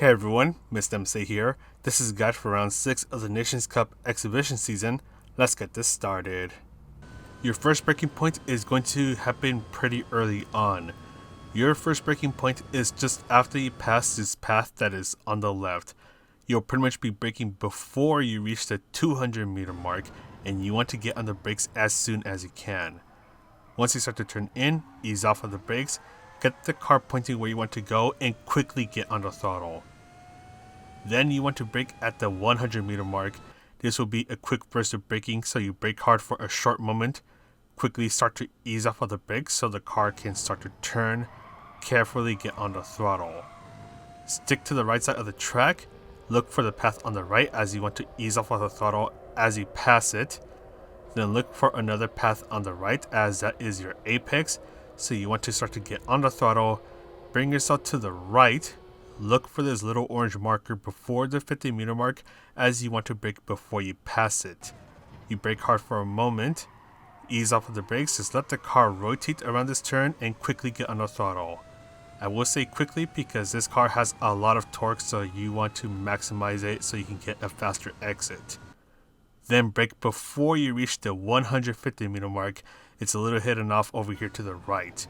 Hey everyone, Mr. MC here. This is a guide for round 6 of the Nations Cup exhibition season. Let's get this started. Your first braking point is going to happen pretty early on. Your first braking point is just after you pass this path that is on the left. You'll pretty much be braking before you reach the 200 meter mark, and you want to get on the brakes as soon as you can. Once you start to turn in, ease off of the brakes, get the car pointing where you want to go, and quickly get on the throttle. Then you want to brake at the 100 meter mark. This will be a quick burst of braking, so you brake hard for a short moment, quickly start to ease off of the brakes so the car can start to turn, carefully get on the throttle. Stick to the right side of the track, look for the path on the right as you want to ease off of the throttle as you pass it. Then look for another path on the right as that is your apex, so you want to start to get on the throttle, bring yourself to the right. Look for this little orange marker before the 50 meter mark as you want to brake before you pass it. You brake hard for a moment, ease off of the brakes, just let the car rotate around this turn and quickly get on the throttle. I will say quickly because this car has a lot of torque, so you want to maximize it so you can get a faster exit. Then brake before you reach the 150 meter mark. It's a little hidden off over here to the right.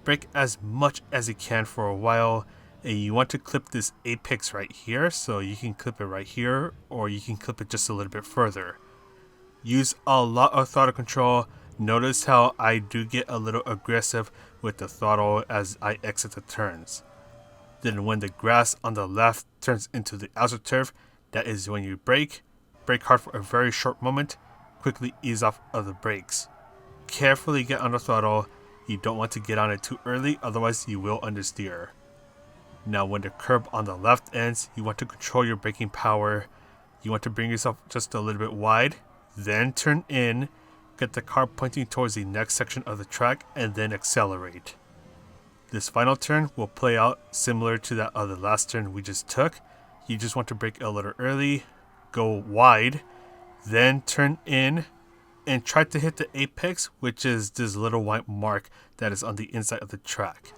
Brake as much as you can for a while. And you want to clip this apex right here, so you can clip it right here, or you can clip it just a little bit further. Use a lot of throttle control. Notice how I do get a little aggressive with the throttle as I exit the turns. Then when the grass on the left turns into the AstroTurf, that is when you brake. Brake hard for a very short moment, quickly ease off of the brakes. Carefully get on the throttle. You don't want to get on it too early, otherwise you will understeer. Now when the curb on the left ends, you want to control your braking power. You want to bring yourself just a little bit wide, then turn in, get the car pointing towards the next section of the track, and then accelerate. This final turn will play out similar to that of the last turn we just took. You just want to brake a little early, go wide, then turn in, and try to hit the apex, which is this little white mark that is on the inside of the track.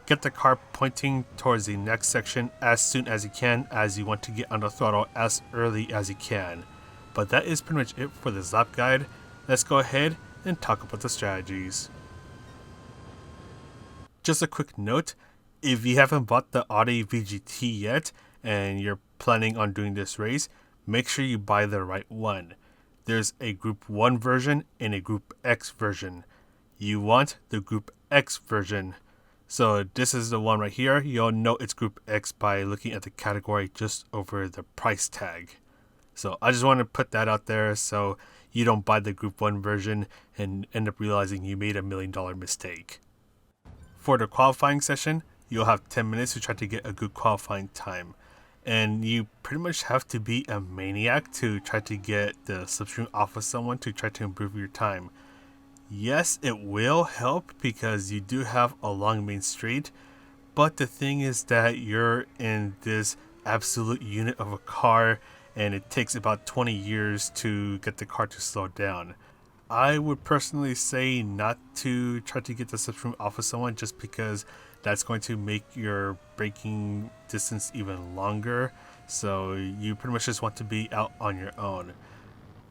Get the car pointing towards the next section as soon as you can, as you want to get on the throttle as early as you can. But that is pretty much it for this lap guide. Let's go ahead and talk about the strategies. Just a quick note, if you haven't bought the Audi VGT yet and you're planning on doing this race, make sure you buy the right one. There's a Group 1 version and a Group X version. You want the Group X version. So this is the one right here. You'll know it's Group X by looking at the category just over the price tag. So I just want to put that out there so you don't buy the Group 1 version and end up realizing you made $1 million mistake. For the qualifying session, you'll have 10 minutes to try to get a good qualifying time. And you pretty much have to be a maniac to try to get the slipstream off of someone to try to improve your time. Yes, it will help because you do have a long main straight, but the thing is that you're in this absolute unit of a car and it takes about 20 years to get the car to slow down. I would personally say not to try to get the slipstream off of someone just because that's going to make your braking distance even longer, so you pretty much just want to be out on your own.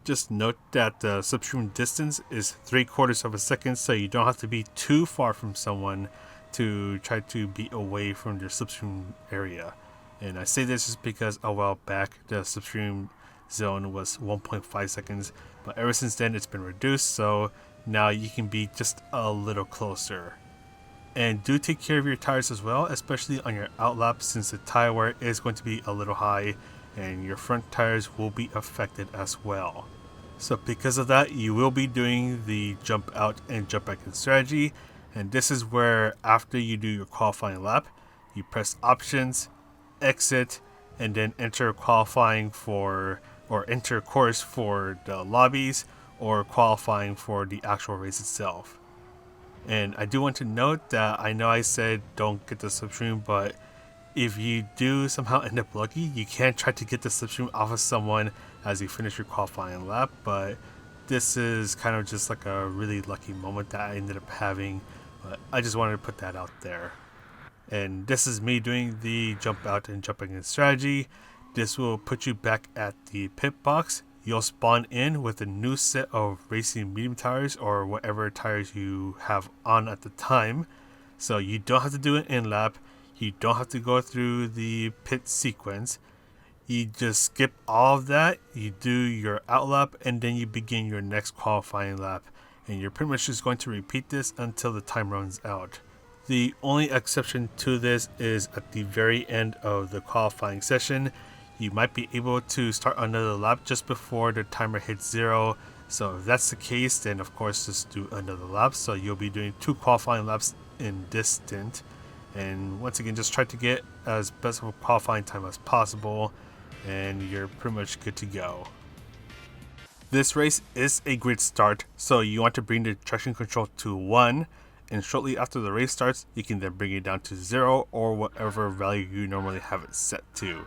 Just note that the slipstream distance is 3/4 of a second, so you don't have to be too far from someone to try to be away from your slipstream area. And I say this just because a while back the slipstream zone was 1.5 seconds, but ever since then it's been reduced, so now you can be just a little closer. And do take care of your tires as well, especially on your outlap, since the tire wear is going to be a little high and your front tires will be affected as well. So because of that, you will be doing the jump out and jump back in strategy, and this is where after you do your qualifying lap, you press options, exit, and then enter qualifying for, or enter course for the lobbies, or qualifying for the actual race itself. And I do want to note that I know I said don't get the slipstream, but if you do somehow end up lucky, you can try to get the slipstream off of someone as you finish your qualifying lap, but this is kind of just like a really lucky moment that I ended up having, but I just wanted to put that out there. And this is me doing the jump out and jumping in strategy. This will put you back at the pit box. You'll spawn in with a new set of racing medium tires or whatever tires you have on at the time. So you don't have to do an in lap. You don't have to go through the pit sequence. You just skip all of that. You do your out lap and then you begin your next qualifying lap. And you're pretty much just going to repeat this until the time runs out. The only exception to this is at the very end of the qualifying session. You might be able to start another lap just before the timer hits 0. So if that's the case, then of course just do another lap. So you'll be doing 2 qualifying laps in this stint. And once again, just try to get as best of a qualifying time as possible, and you're pretty much good to go. This race is a grid start, so you want to bring the traction control to 1, and shortly after the race starts, you can then bring it down to 0 or whatever value you normally have it set to.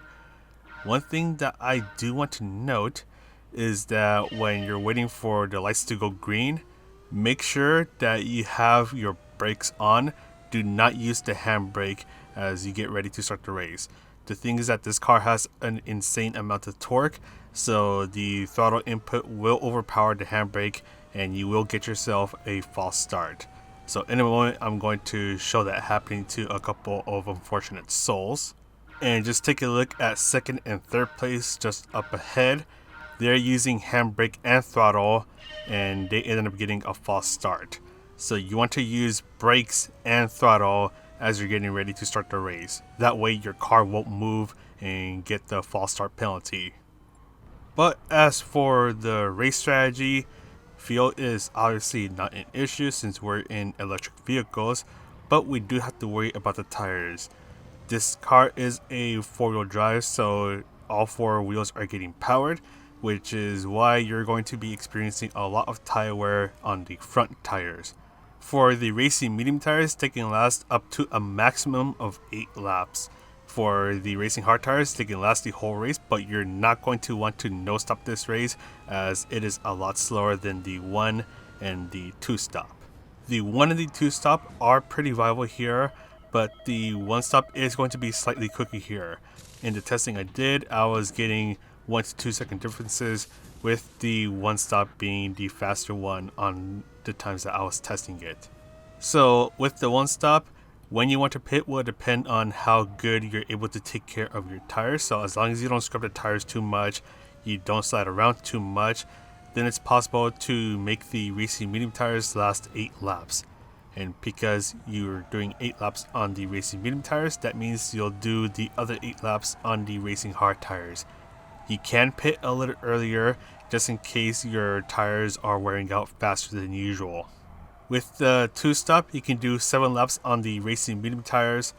One thing that I do want to note is that when you're waiting for the lights to go green, make sure that you have your brakes on. Do not use the handbrake as you get ready to start the race. The thing is that this car has an insane amount of torque, so the throttle input will overpower the handbrake and you will get yourself a false start. So in a moment, I'm going to show that happening to a couple of unfortunate souls. And just take a look at second and third place just up ahead. They're using handbrake and throttle and they ended up getting a false start. So you want to use brakes and throttle as you're getting ready to start the race. That way your car won't move and get the false start penalty. But as for the race strategy, fuel is obviously not an issue since we're in electric vehicles, but we do have to worry about the tires. This car is a 4-wheel drive, so all 4 wheels are getting powered, which is why you're going to be experiencing a lot of tire wear on the front tires. For the racing medium tires, they can last up to a maximum of 8 laps. For the racing hard tires, they can last the whole race, but you're not going to want to no stop this race as it is a lot slower than the 1 and the 2 stop. The 1 and the 2 stop are pretty viable here, but the 1 stop is going to be slightly quicker here. In the testing I did, I was getting 1 to 2 second differences, with the 1 stop being the faster one on the times that I was testing it. So with the 1 stop, when you want to pit will depend on how good you're able to take care of your tires. So as long as you don't scrub the tires too much, you don't slide around too much, then it's possible to make the racing medium tires last 8 laps. And because you're doing 8 laps on the racing medium tires, that means you'll do the other 8 laps on the racing hard tires. You can pit a little earlier just in case your tires are wearing out faster than usual. With the 2 stop, you can do 7 laps on the racing medium tires,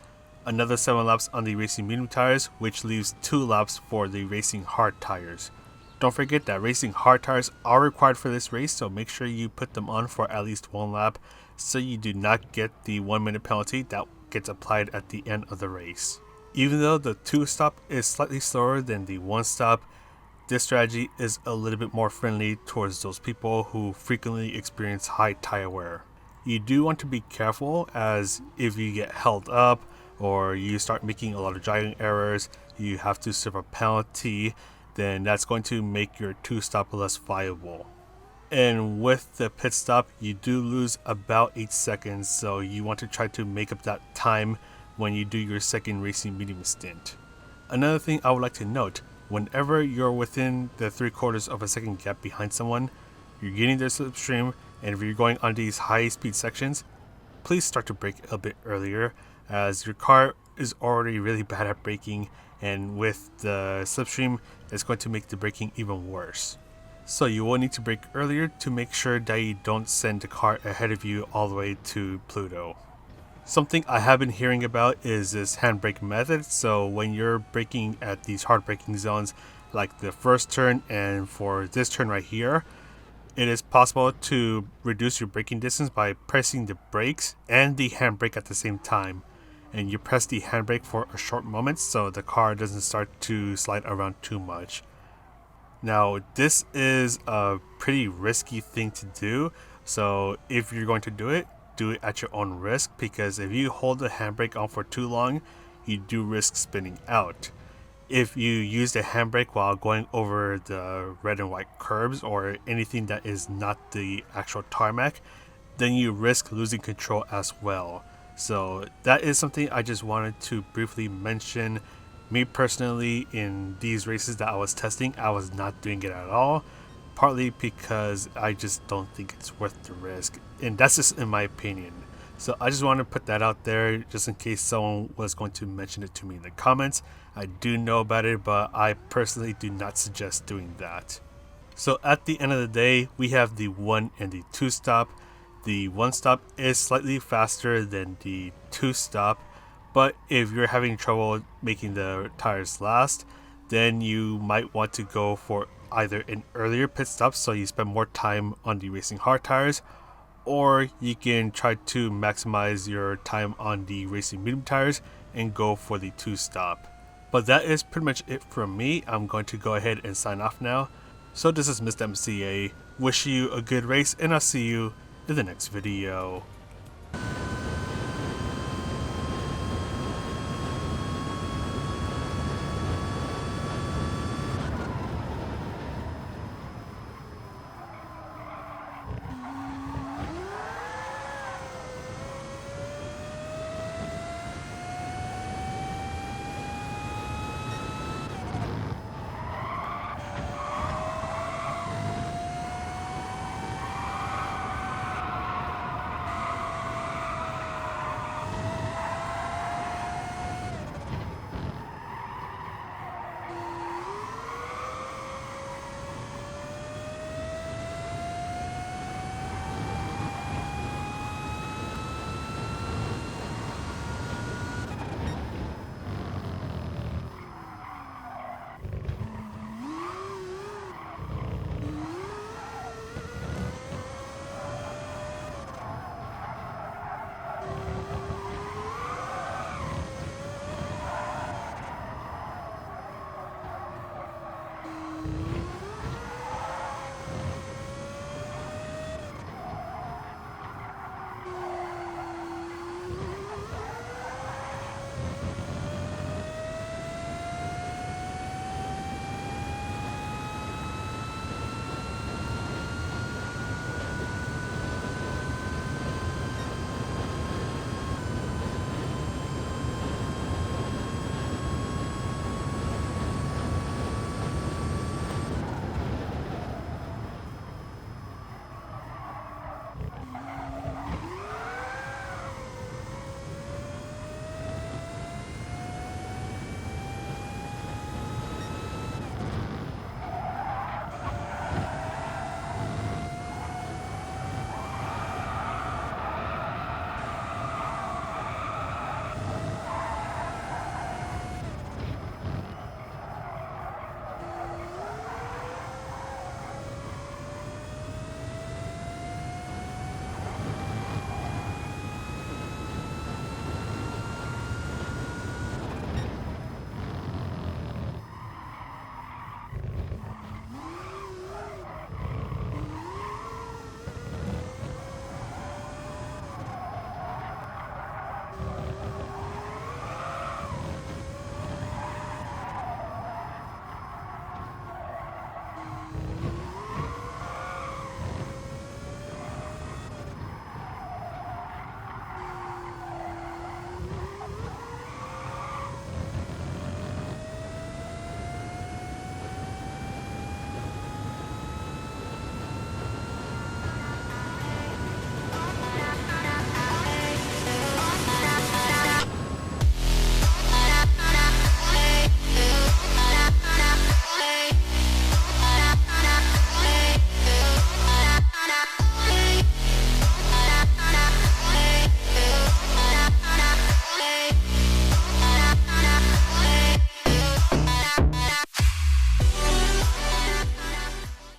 another 7 laps on the racing medium tires, which leaves 2 laps for the racing hard tires. Don't forget that racing hard tires are required for this race, so make sure you put them on for at least 1 lap so you do not get the 1 minute penalty that gets applied at the end of the race. Even though the 2 stop is slightly slower than the 1 stop, this strategy is a little bit more friendly towards those people who frequently experience high tire wear. You do want to be careful, as if you get held up or you start making a lot of driving errors, you have to serve a penalty, then that's going to make your 2 stop less viable. And with the pit stop, you do lose about 8 seconds, so you want to try to make up that time when you do your second racing medium stint. Another thing I would like to note, whenever you're within the 3/4 of a second gap behind someone, you're getting their slipstream, and if you're going on these high speed sections, please start to brake a bit earlier, as your car is already really bad at braking, and with the slipstream, it's going to make the braking even worse. So you will need to brake earlier to make sure that you don't send the car ahead of you all the way to Pluto. Something I have been hearing about is this handbrake method. So when you're braking at these hard braking zones, like the first turn and for this turn right here, it is possible to reduce your braking distance by pressing the brakes and the handbrake at the same time. And you press the handbrake for a short moment so the car doesn't start to slide around too much. Now, this is a pretty risky thing to do, so if you're going to do it, do it at your own risk, because if you hold the handbrake on for too long, you do risk spinning out. If you use the handbrake while going over the red and white curbs or anything that is not the actual tarmac, then you risk losing control as well. So that is something I just wanted to briefly mention. Me personally, in these races that I was testing, I was not doing it at all, partly because I just don't think it's worth the risk, and that's just in my opinion. So I just want to put that out there just in case someone was going to mention it to me in the comments. I do know about it, but I personally do not suggest doing that. So at the end of the day, we have the 1 and the 2 stop. The 1 stop is slightly faster than the 2 stop, but if you're having trouble making the tires last, then you might want to go for either an earlier pit stop so you spend more time on the racing hard tires, or you can try to maximize your time on the racing medium tires and go for the 2 stop. But that is pretty much it from me. I'm going to go ahead and sign off now. So this is Mr. MCA. Wish you a good race, and I'll see you in the next video.